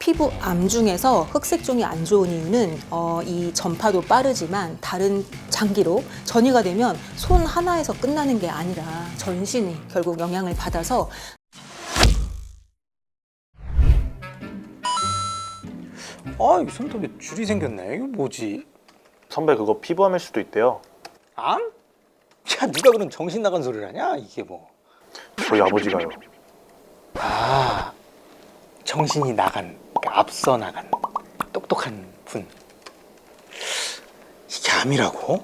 피부 암 중에서 흑색종이 안 좋은 이유는 이 전파도 빠르지만 다른 장기로 전이가 되면 손 하나에서 끝나는 게 아니라 전신이 결국 영향을 받아서 이 손톱에 줄이 생겼네. 이거 뭐지? 선배 그거 피부암일 수도 있대요. 암? 야, 누가 그런 정신 나간 소리를 하냐? 이게 뭐. 저희 아버지가요. 아, 정신이 나간, 그러니까 앞서 나간 똑똑한 분. 이게 암이라고?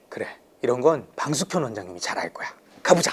그래, 이런 건 방수편 원장님이 잘 알 거야. 가보자.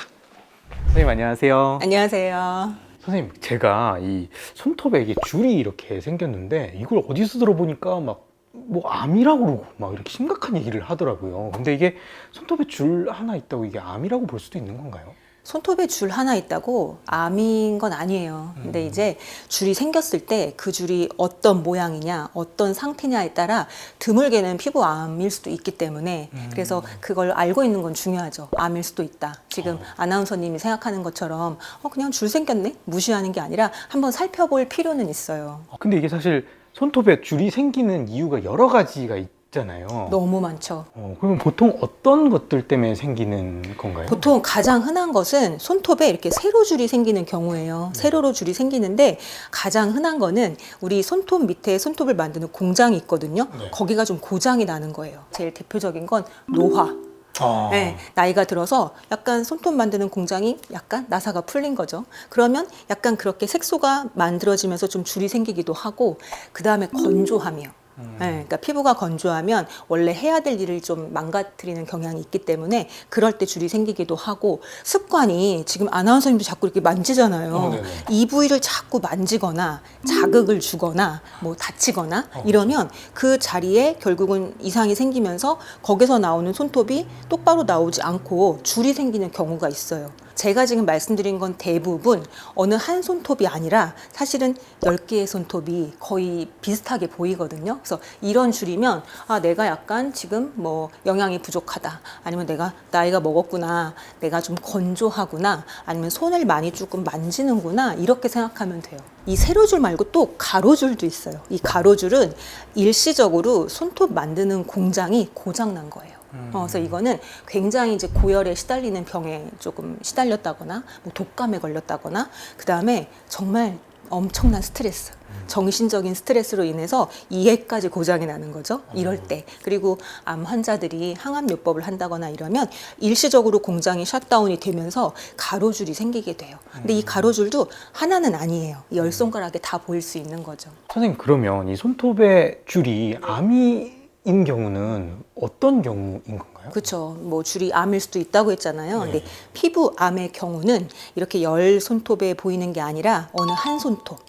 선생님 안녕하세요. 안녕하세요. 선생님, 제가 이 손톱에 이게 줄이 이렇게 생겼는데 이걸 어디서 들어보니까 막 뭐 암이라고 그러고 막 이렇게 심각한 얘기를 하더라고요. 근데 이게 손톱에 줄 하나 있다고 이게 암이라고 볼 수도 있는 건가요? 손톱에 줄 하나 있다고 암인 건 아니에요. 근데 이제 줄이 생겼을 때 그 줄이 어떤 모양이냐, 어떤 상태냐에 따라 드물게는 피부암일 수도 있기 때문에 그래서 그걸 알고 있는 건 중요하죠. 암일 수도 있다. 지금 아나운서님이 생각하는 것처럼 그냥 줄 생겼네? 무시하는 게 아니라 한번 살펴볼 필요는 있어요. 근데 이게 사실 손톱에 줄이 생기는 이유가 여러 가지가 있잖아요. 너무 많죠. 그러면 보통 어떤 것들 때문에 생기는 건가요? 보통 가장 흔한 것은 손톱에 이렇게 세로줄이 생기는 경우예요. 세로로 줄이 생기는데 가장 흔한 거는 우리 손톱 밑에 손톱을 만드는 공장이 있거든요. 네. 거기가 좀 고장이 나는 거예요. 제일 대표적인 건 노화. 아, 네, 나이가 들어서 약간 손톱 만드는 공장이 약간 나사가 풀린 거죠. 그러면 약간 그렇게 색소가 만들어지면서 좀 줄이 생기기도 하고, 그 다음에 건조하며. 네, 그러니까 피부가 건조하면 원래 해야 될 일을 좀 망가뜨리는 경향이 있기 때문에 그럴 때 줄이 생기기도 하고, 습관이 지금 아나운서님도 자꾸 이렇게 만지잖아요. 네네. 이 부위를 자꾸 만지거나 자극을 주거나 뭐 다치거나 이러면 그 자리에 결국은 이상이 생기면서 거기서 나오는 손톱이 똑바로 나오지 않고 줄이 생기는 경우가 있어요. 제가 지금 말씀드린 건 대부분 어느 한 손톱이 아니라 사실은 10개의 손톱이 거의 비슷하게 보이거든요. 그래서 이런 줄이면 내가 약간 지금 뭐 영양이 부족하다, 아니면 내가 나이가 먹었구나, 내가 좀 건조하구나, 아니면 손을 많이 조금 만지는구나, 이렇게 생각하면 돼요. 이 세로줄 말고 또 가로줄도 있어요. 이 가로줄은 일시적으로 손톱 만드는 공장이 고장난 거예요. 그래서 이거는 굉장히 이제 고열에 시달리는 병에 조금 시달렸다거나 뭐 독감에 걸렸다거나, 그 다음에 정말 엄청난 스트레스, 정신적인 스트레스로 인해서 이해까지 고장이 나는 거죠. 이럴 때. 그리고 암 환자들이 항암요법을 한다거나 이러면 일시적으로 공장이 샷다운이 되면서 가로줄이 생기게 돼요. 근데 이 가로줄도 하나는 아니에요. 10손가락에 다 보일 수 있는 거죠. 선생님, 그러면 이 손톱에 줄이 암인 경우는 어떤 경우인 건가요? 그렇죠. 뭐 줄이 암일 수도 있다고 했잖아요. 네. 근데 피부암의 경우는 이렇게 10손톱에 보이는 게 아니라 어느 한 손톱.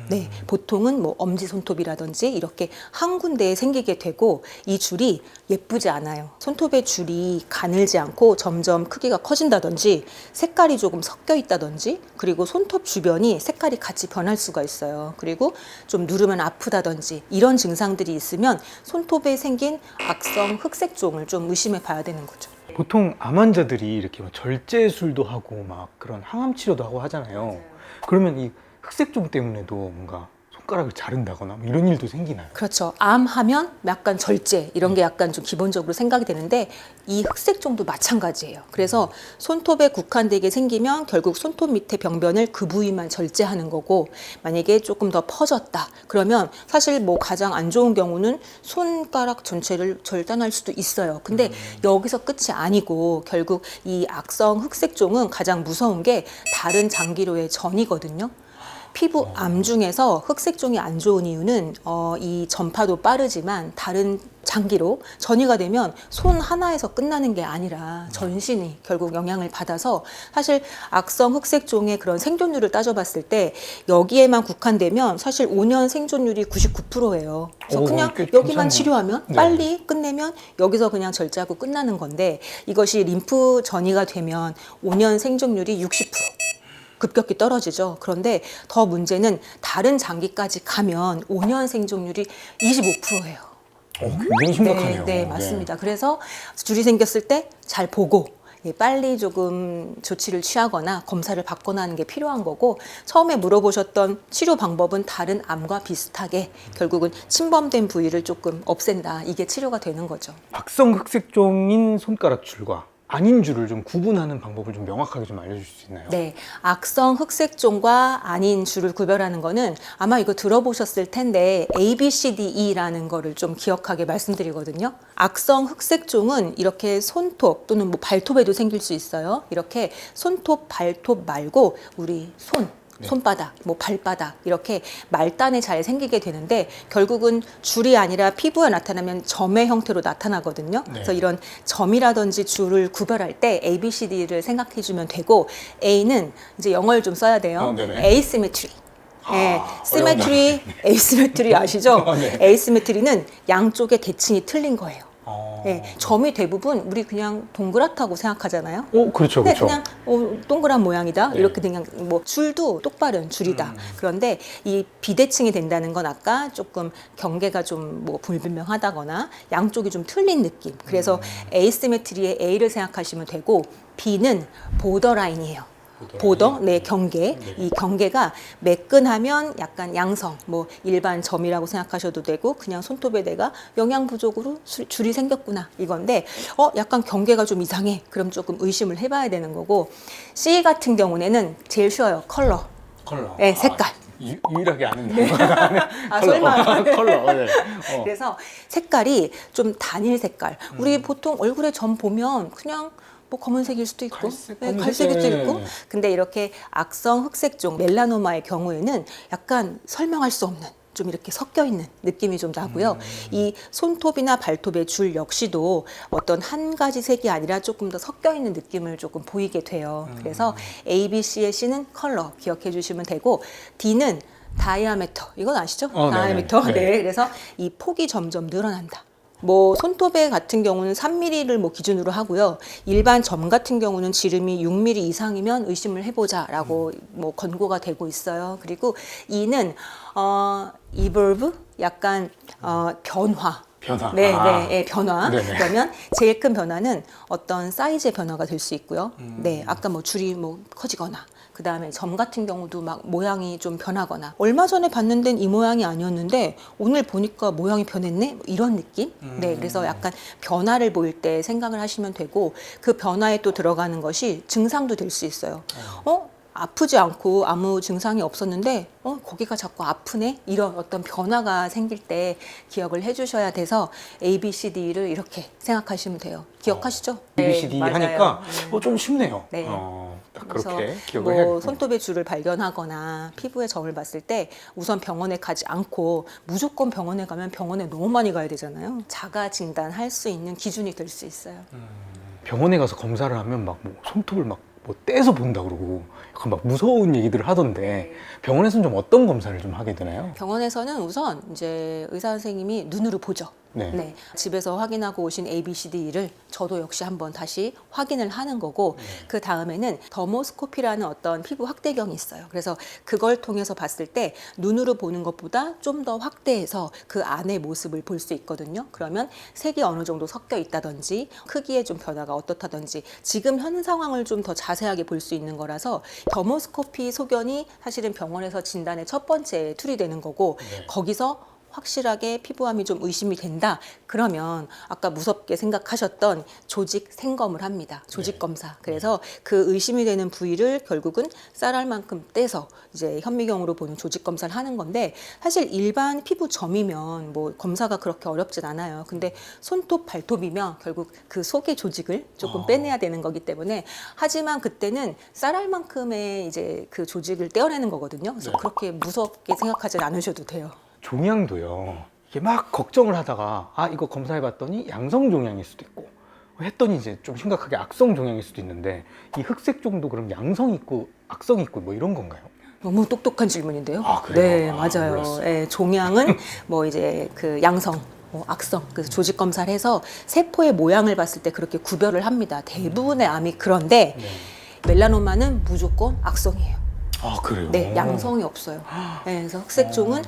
네, 보통은 뭐 엄지 손톱이라든지 이렇게 한 군데에 생기게 되고, 이 줄이 예쁘지 않아요. 손톱의 줄이 가늘지 않고 점점 크기가 커진다든지 색깔이 조금 섞여 있다든지, 그리고 손톱 주변이 색깔이 같이 변할 수가 있어요. 그리고 좀 누르면 아프다든지 이런 증상들이 있으면 손톱에 생긴 악성 흑색종을 좀 의심해 봐야 되는 거죠. 보통 암 환자들이 이렇게 막 절제술도 하고 막 그런 항암 치료도 하고 하잖아요. 그러면 이 흑색종 때문에도 뭔가 손가락을 자른다거나 뭐 이런 일도 생기나요? 그렇죠. 암하면 약간 절제 이런 게 약간 좀 기본적으로 생각이 되는데, 이 흑색종도 마찬가지예요. 그래서 손톱에 국한되게 생기면 결국 손톱 밑에 병변을 그 부위만 절제하는 거고, 만약에 조금 더 퍼졌다 그러면 사실 뭐 가장 안 좋은 경우는 손가락 전체를 절단할 수도 있어요. 근데 여기서 끝이 아니고 결국 이 악성 흑색종은 가장 무서운 게 다른 장기로의 전이거든요. 피부암 중에서 흑색종이 안 좋은 이유는 이 전파도 빠르지만 다른 장기로 전이가 되면 손 하나에서 끝나는 게 아니라 전신이 결국 영향을 받아서, 사실 악성 흑색종의 그런 생존율을 따져봤을 때 여기에만 국한되면 사실 5년 생존율이 99%예요. 그래서 그냥 꽤 여기만 괜찮네요. 치료하면 네. 빨리 끝내면 여기서 그냥 절제하고 끝나는 건데, 이것이 림프 전이가 되면 5년 생존율이 60%. 급격히 떨어지죠. 그런데 더 문제는 다른 장기까지 가면 5년 생존율이 25%예요. 굉장히 심각하네요. 네, 맞습니다. 그래서 줄이 생겼을 때 잘 보고, 빨리 조금 조치를 취하거나 검사를 받거나 하는 게 필요한 거고 처음에 물어보셨던 치료 방법은 다른 암과 비슷하게 결국은 침범된 부위를 조금 없앤다. 이게 치료가 되는 거죠. 악성 흑색종인 손가락 줄과 아닌 줄을 좀 구분하는 방법을 좀 명확하게 좀 알려줄 수 있나요? 네, 악성 흑색종과 아닌 줄을 구별하는 거는 아마 이거 들어보셨을 텐데 ABCDE라는 거를 좀 기억하게 말씀드리거든요. 악성 흑색종은 이렇게 손톱 또는 뭐 발톱에도 생길 수 있어요. 이렇게 손톱, 발톱 말고 우리 손바닥, 뭐 발바닥 이렇게 말단에 잘 생기게 되는데 결국은 줄이 아니라 피부에 나타나면 점의 형태로 나타나거든요. 그래서 이런 점이라든지 줄을 구별할 때 A, B, C, D를 생각해 주면 되고 A는 이제 영어를 좀 써야 돼요. asymmetry. 네, 시메트리, 에이시메트리 아시죠? 네. 에이시메트리는 양쪽의 대칭이 틀린 거예요. 네, 점이 대부분 우리 그냥 동그랗다고 생각하잖아요. 그렇죠, 네, 그렇죠. 그냥 동그란 모양이다. 네. 이렇게 그냥 뭐 줄도 똑바른 줄이다. 그런데 이 비대칭이 된다는 건 아까 조금 경계가 좀 뭐 불분명하다거나 양쪽이 좀 틀린 느낌. 그래서 에이시메트리의 A를 생각하시면 되고 B는 보더라인이에요. 보더, 네, 경계. 이 경계가 매끈하면 약간 양성, 뭐 일반 점이라고 생각하셔도 되고 그냥 손톱에 내가 영양 부족으로 줄이 생겼구나 이건데 약간 경계가 좀 이상해. 그럼 조금 의심을 해봐야 되는 거고 C 같은 경우에는 제일 쉬워요. 컬러. 네, 색깔. 유일하게 아는 단어가 설마. 컬러. 네. 그래서 색깔이 좀 단일 색깔. 우리 보통 얼굴에 점 보면 그냥 뭐 검은색일 수도 있고 갈색일 수도 있고 근데 이렇게 악성 흑색종 멜라노마의 경우에는 약간 설명할 수 없는 좀 이렇게 섞여 있는 느낌이 좀 나고요. 이 손톱이나 발톱의 줄 역시도 어떤 한 가지 색이 아니라 조금 더 섞여 있는 느낌을 조금 보이게 돼요. 그래서 A, B, C의 C는 컬러 기억해 주시면 되고 D는 다이아메터. 이건 아시죠? 다이아메터. 네. 그래서 이 폭이 점점 늘어난다. 뭐 손톱에 같은 경우는 3mm를 뭐 기준으로 하고요. 일반 점 같은 경우는 지름이 6mm 이상이면 의심을 해보자라고 뭐 권고가 되고 있어요. 그리고 E는 evolve 약간 변화. 네, 변화. 네네. 그러면 제일 큰 변화는 어떤 사이즈의 변화가 될 수 있고요. 네, 아까 뭐 줄이 뭐 커지거나. 그 다음에 점 같은 경우도 막 모양이 좀 변하거나 얼마 전에 봤는 데는 이 모양이 아니었는데 오늘 보니까 모양이 변했네? 뭐 이런 느낌? 네, 그래서 약간 변화를 보일 때 생각을 하시면 되고 그 변화에 또 들어가는 것이 증상도 될 수 있어요. 아프지 않고 아무 증상이 없었는데 거기가 자꾸 아프네? 이런 어떤 변화가 생길 때 기억을 해주셔야 돼서 A, B, C, D를 이렇게 생각하시면 돼요. 기억하시죠? A, B, C, D 하니까 좀 쉽네요. 네. 딱 그래서 그렇게 기억을 뭐 해야겠네요. 손톱의 줄을 발견하거나 피부에 점을 봤을 때 우선 병원에 가지 않고 무조건 병원에 가면 병원에 너무 많이 가야 되잖아요. 자가 진단할 수 있는 기준이 될 수 있어요. 병원에 가서 검사를 하면 막 뭐 손톱을 막 뭐 떼서 본다 그러고 약간 막 무서운 얘기들을 하던데 병원에서는 좀 어떤 검사를 좀 하게 되나요? 병원에서는 우선 이제 의사 선생님이 눈으로 보죠. 네. 집에서 확인하고 오신 A, B, C, D를 저도 역시 한번 다시 확인을 하는 거고 그 다음에는 더모스코피라는 어떤 피부 확대경이 있어요. 그래서 그걸 통해서 봤을 때 눈으로 보는 것보다 좀 더 확대해서 그 안의 모습을 볼 수 있거든요. 그러면 색이 어느 정도 섞여 있다든지 크기에 좀 변화가 어떻다든지 지금 현 상황을 좀 더 자세하게 볼 수 있는 거라서 더모스코피 소견이 사실은 병원에서 진단의 첫 번째 툴이 되는 거고 거기서 확실하게 피부암이 좀 의심이 된다. 그러면 아까 무섭게 생각하셨던 조직 생검을 합니다. 조직 검사. 그래서 그 의심이 되는 부위를 결국은 쌀알만큼 떼서 이제 현미경으로 보는 조직 검사를 하는 건데 사실 일반 피부 점이면 뭐 검사가 그렇게 어렵진 않아요. 근데 손톱, 발톱이면 결국 그 속의 조직을 조금 빼내야 되는 거기 때문에 하지만 그때는 쌀알만큼의 이제 그 조직을 떼어내는 거거든요. 그래서 그렇게 무섭게 생각하지 않으셔도 돼요. 종양도요. 이게 막 걱정을 하다가 이거 검사해봤더니 양성 종양일 수도 있고 했더니 이제 좀 심각하게 악성 종양일 수도 있는데 이 흑색종도 그럼 양성 있고 악성 있고 뭐 이런 건가요? 너무 똑똑한 질문인데요. 그래요? 네, 맞아요. 몰랐어요. 네, 종양은 뭐 이제 그 양성, 악성, 그래서 조직 검사를 해서 세포의 모양을 봤을 때 그렇게 구별을 합니다. 대부분의 암이 그런데 멜라노마는 무조건 악성이에요. 아, 그래요? 네, 양성이 없어요. 네, 그래서 흑색종은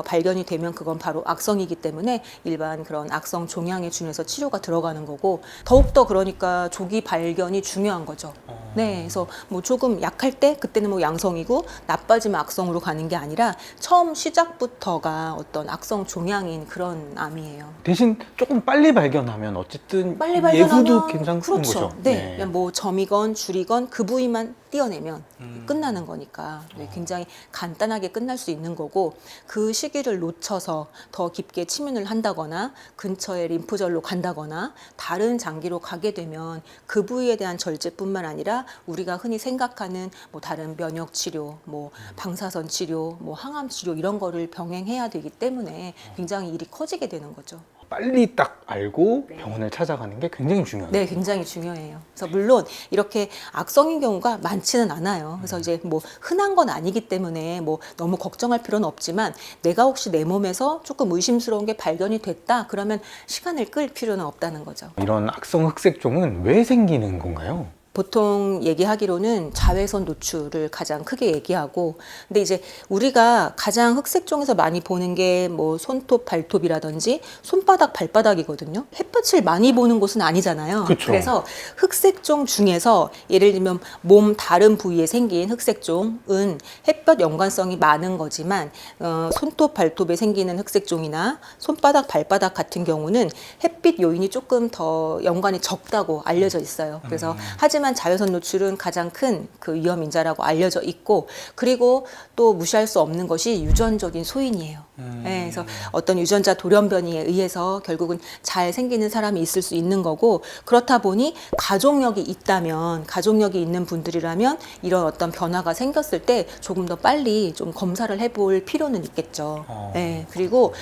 발견이 되면 그건 바로 악성이기 때문에 일반 그런 악성 종양에 준해서 치료가 들어가는 거고, 더욱더 그러니까 조기 발견이 중요한 거죠. 네, 그래서 뭐 조금 약할 때 그때는 뭐 양성이고 나빠지면 악성으로 가는 게 아니라 처음 시작부터가 어떤 악성 종양인 그런 암이에요. 대신 조금 빨리 발견하면 어쨌든 빨리 발견하면 예후도 괜찮은 그렇죠. 거죠. 네, 그냥 뭐 점이건 줄이건 그 부위만 띄어내면 끝나는 거니까 굉장히 간단하게 끝날 수 있는 거고, 그 시기를 놓쳐서 더 깊게 침윤을 한다거나 근처에 림프절로 간다거나 다른 장기로 가게 되면 그 부위에 대한 절제뿐만 아니라 우리가 흔히 생각하는 뭐 다른 면역 치료, 뭐 방사선 치료, 뭐 항암 치료 이런 거를 병행해야 되기 때문에 굉장히 일이 커지게 되는 거죠. 빨리 딱 알고 병원을 찾아가는 게 굉장히 중요해요. 네, 굉장히 중요해요. 그래서 물론 이렇게 악성인 경우가 많지는 않아요. 그래서 이제 뭐 흔한 건 아니기 때문에 뭐 너무 걱정할 필요는 없지만, 내가 혹시 내 몸에서 조금 의심스러운 게 발견이 됐다 그러면 시간을 끌 필요는 없다는 거죠. 이런 악성 흑색종은 왜 생기는 건가요? 보통 얘기하기로는 자외선 노출을 가장 크게 얘기하고, 근데 이제 우리가 가장 흑색종에서 많이 보는 게 뭐 손톱, 발톱이라든지 손바닥, 발바닥이거든요. 햇볕을 많이 보는 곳은 아니잖아요. 그쵸. 그래서 흑색종 중에서 예를 들면 몸 다른 부위에 생긴 흑색종은 햇볕 연관성이 많은 거지만, 손톱, 발톱에 생기는 흑색종이나 손바닥, 발바닥 같은 경우는 햇빛 요인이 조금 더 연관이 적다고 알려져 있어요. 그래서 하지만 자외선 노출은 가장 큰 그 위험 인자라고 알려져 있고, 그리고 또 무시할 수 없는 것이 유전적인 소인이에요. 네, 그래서 어떤 유전자 돌연변이에 의해서 결국은 잘 생기는 사람이 있을 수 있는 거고, 그렇다 보니 가족력이 있다면, 가족력이 있는 분들이라면 이런 어떤 변화가 생겼을 때 조금 더 빨리 좀 검사를 해볼 필요는 있겠죠. 네, 그리고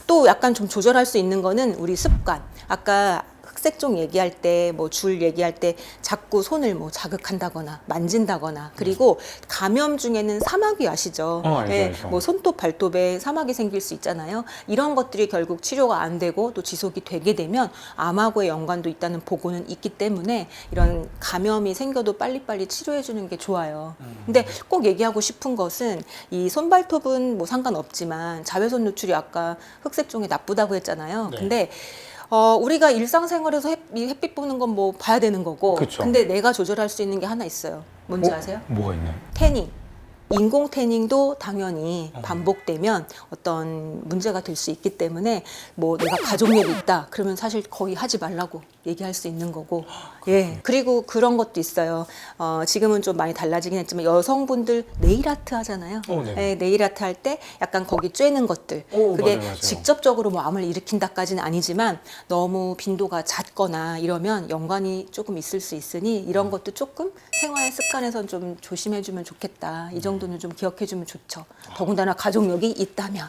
또 약간 좀 조절할 수 있는 거는 우리 습관. 아까 흑색종 얘기할 때, 뭐 줄 얘기할 때 자꾸 손을 뭐 자극한다거나 만진다거나, 그리고 감염 중에는 사마귀 아시죠? 알죠, 알죠. 뭐 손톱, 발톱에 사마귀 생길 수 있잖아요. 이런 것들이 결국 치료가 안 되고 또 지속이 되게 되면 암하고의 연관도 있다는 보고는 있기 때문에 이런 감염이 생겨도 빨리빨리 치료해 주는 게 좋아요. 근데 꼭 얘기하고 싶은 것은 이 손발톱은 뭐 상관없지만 자외선 노출이 아까 흑색종에 나쁘다고 했잖아요. 네. 근데 우리가 일상생활에서 햇빛 보는 건 뭐 봐야 되는 거고, 그쵸. 근데 내가 조절할 수 있는 게 하나 있어요. 뭔지 아세요? 뭐가 있나요? 태닝. 인공 태닝도 당연히 반복되면 어떤 문제가 될 수 있기 때문에, 뭐 내가 가족력이 있다 그러면 사실 거의 하지 말라고 얘기할 수 있는 거고. 예. 그리고 그런 것도 있어요. 지금은 좀 많이 달라지긴 했지만 여성분들 네일 아트 하잖아요. 네. 예, 네일 아트 할 때 약간 거기 쬐는 것들. 그게 맞아요. 직접적으로 뭐 암을 일으킨다까지는 아니지만 너무 빈도가 잦거나 이러면 연관이 조금 있을 수 있으니 이런 것도 조금 생활 습관에선 좀 조심해주면 좋겠다. 이 정도는 좀 기억해주면 좋죠. 더군다나 가족력이 있다면.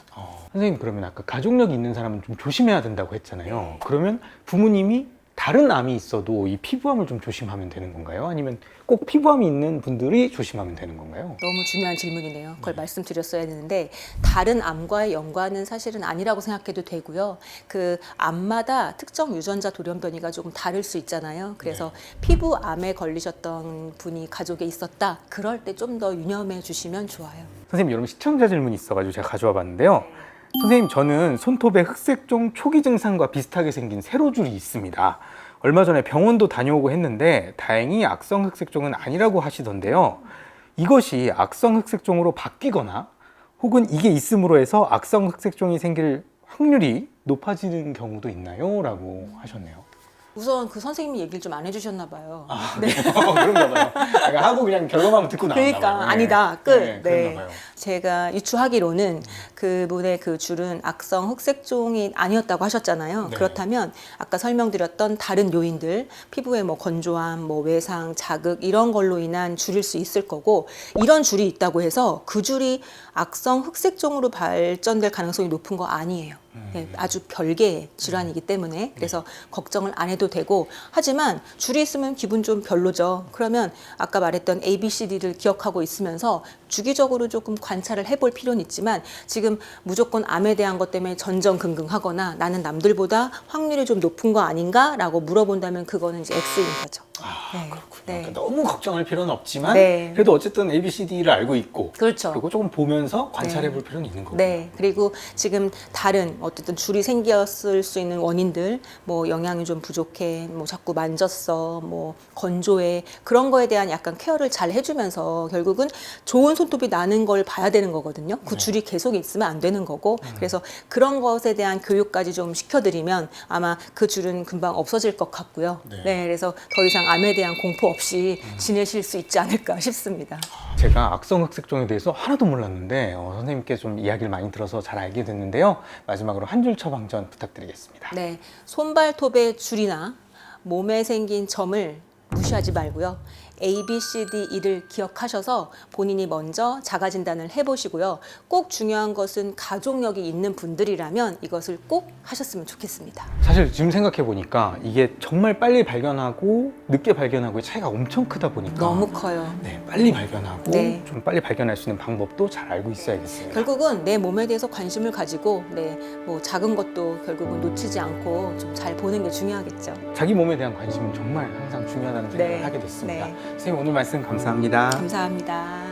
선생님, 그러면 아까 가족력이 있는 사람은 좀 조심해야 된다고 했잖아요. 그러면 부모님이 다른 암이 있어도 이 피부암을 좀 조심하면 되는 건가요? 아니면 꼭 피부암이 있는 분들이 조심하면 되는 건가요? 너무 중요한 질문이네요. 그걸 말씀드렸어야 되는데, 다른 암과의 연관은 사실은 아니라고 생각해도 되고요. 그 암마다 특정 유전자 돌연변이가 조금 다를 수 있잖아요. 그래서 피부암에 걸리셨던 분이 가족에 있었다. 그럴 때 좀 더 유념해 주시면 좋아요. 선생님, 여러분 시청자 질문이 있어가지고 제가 가져와 봤는데요. 선생님, 저는 손톱에 흑색종 초기 증상과 비슷하게 생긴 세로줄이 있습니다. 얼마 전에 병원도 다녀오고 했는데 다행히 악성 흑색종은 아니라고 하시던데요. 이것이 악성 흑색종으로 바뀌거나 혹은 이게 있음으로 해서 악성 흑색종이 생길 확률이 높아지는 경우도 있나요? 라고 하셨네요. 우선 그 선생님이 얘기를 좀 안 해주셨나 봐요. 그런가 봐요. 하고 그냥 결과만 듣고 나왔나 봐요. 그러니까 아니다. 끝. 네. 그런가 봐요. 제가 유추하기로는 그분의 그 줄은 악성 흑색종이 아니었다고 하셨잖아요. 네. 그렇다면 아까 설명드렸던 다른 요인들, 피부의 뭐 건조함, 뭐 외상, 자극 이런 걸로 인한 줄일 수 있을 거고, 이런 줄이 있다고 해서 그 줄이 악성 흑색종으로 발전될 가능성이 높은 거 아니에요. 네, 아주 별개의 질환이기 때문에 그래서 걱정을 안 해도 되고, 하지만 줄이 있으면 기분 좀 별로죠. 그러면 아까 말했던 ABCD를 기억하고 있으면서 주기적으로 조금 관찰을 해볼 필요는 있지만 지금 무조건 암에 대한 것 때문에 전전긍긍하거나 나는 남들보다 확률이 좀 높은 거 아닌가라고 물어본다면 그거는 이제 X인 거죠. 네. 그렇군요. 네. 그러니까 너무 걱정할 필요는 없지만 네. 그래도 어쨌든 A, B, C, D를 알고 있고 그렇죠. 그리고 조금 보면서 관찰해 볼 필요는 있는 거고요. 네, 그리고 지금 다른 어쨌든 줄이 생겼을 수 있는 원인들, 뭐 영양이 좀 부족해, 뭐 자꾸 만졌어, 뭐 건조해 그런 거에 대한 약간 케어를 잘 해주면서 결국은 좋은 손톱이 나는 걸 봐야 되는 거거든요. 그 줄이 계속 있으면 안 되는 거고, 그래서 그런 것에 대한 교육까지 좀 시켜드리면 아마 그 줄은 금방 없어질 것 같고요. 네. 네, 그래서 더 이상 암에 대한 공포 없이 지내실 수 있지 않을까 싶습니다. 제가 악성흑색종에 대해서 하나도 몰랐는데 선생님께 좀 이야기를 많이 들어서 잘 알게 됐는데요. 마지막으로 한 줄 처방전 부탁드리겠습니다. 네, 손발톱의 줄이나 몸에 생긴 점을 무시하지 말고요. A, B, C, D, E를 기억하셔서 본인이 먼저 자가 진단을 해보시고요. 꼭 중요한 것은 가족력이 있는 분들이라면 이것을 꼭 하셨으면 좋겠습니다. 사실 지금 생각해 보니까 이게 정말 빨리 발견하고 늦게 발견하고의 차이가 엄청 크다 보니까 너무 커요. 네, 빨리 발견하고 네. 좀 빨리 발견할 수 있는 방법도 잘 알고 있어야겠습니다. 결국은 내 몸에 대해서 관심을 가지고 뭐 작은 것도 결국은 놓치지 않고 좀 잘 보는 게 중요하겠죠. 자기 몸에 대한 관심은 정말 항상 중요하다는 생각을 네. 하게 됐습니다. 네. 선생님 오늘 말씀 감사합니다. 감사합니다.